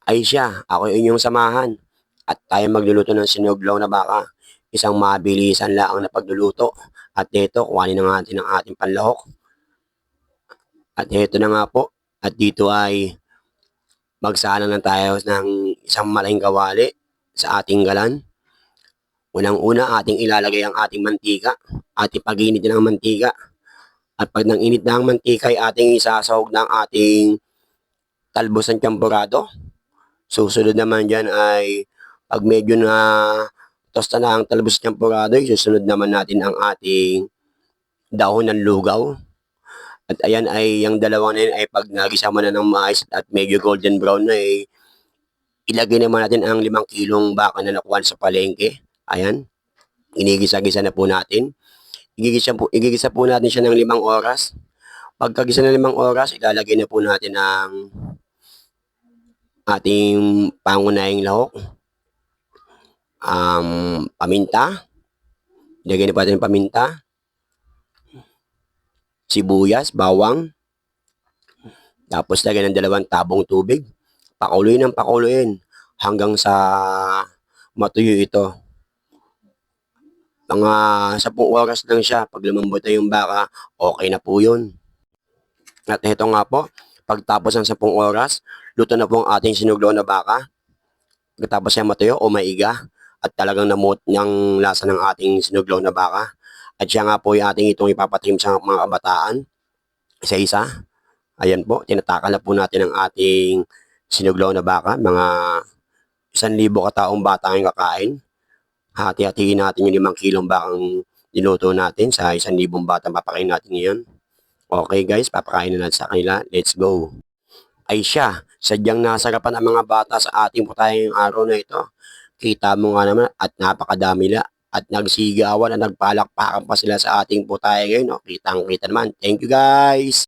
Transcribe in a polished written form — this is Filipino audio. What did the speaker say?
Ay siya, ako inyong samahan at tayo magluluto ng sinuglaw na baka. Isang mabilisan lang na pagluluto. At dito, kuhanin na natin ang ating panlahok. At ito na nga po. At dito ay magsalang na tayo ng isang malaking kawali sa ating galan. Unang-una, ating ilalagay ang ating mantika. Ating pag-init ng mantika. At pag nang init na ang mantika ay ating isasahog ng ating talbos ng champurado. Susunod naman dyan ay pag medyo na tosta na ang talbos ng champurado, susunod naman natin ang ating dahon ng lugaw. At ayan ay yung dalawang na yun ay pag nagisa mo na ng mais at medyo golden brown na ilagay naman natin ang 5 kilong baka na nakuha sa palengke. Ayan, inigisa-gisa na po natin. Igigisa po natin siya ng 5 oras. Pagkagisa ng 5 oras, ilalagay na po natin ang ating pangunahing lahok. Paminta. Ilagay na po natin paminta. Sibuyas, bawang. Tapos lagyan ng 2 tabong tubig. Pakuluin ng pakuluin hanggang sa matuyo ito. Mga 10 oras lang siya. Pag lumambot na yung baka, okay na po yun. At ito nga po, pagtapos ng 10 oras, luto na po ang ating sinuglaw na baka. Pagkatapos siya matuyo o maiga at talagang namut niyang lasa ng ating sinuglaw na baka. At siya nga po yung ating itong ipapatim sa mga kabataan. Isa-isa. Ayan po, tinatakal na po natin ang ating sinuglaw na baka. Mga 1,000 kataong bata ang kakain. Hati-hatiin natin yung 5 kilong bakang niluto natin sa 1,000 bata. Papakain natin ngayon. Okay guys, papakain na natin sa kanila. Let's go. Ay siya, sadyang nasarapan ang mga bata sa ating putayang araw na ito. Kita mo nga naman at napakadami na at nagsigawan at nagpalakpakan pa sila sa ating putay ngayon. No? Kitang-kita naman. Thank you guys!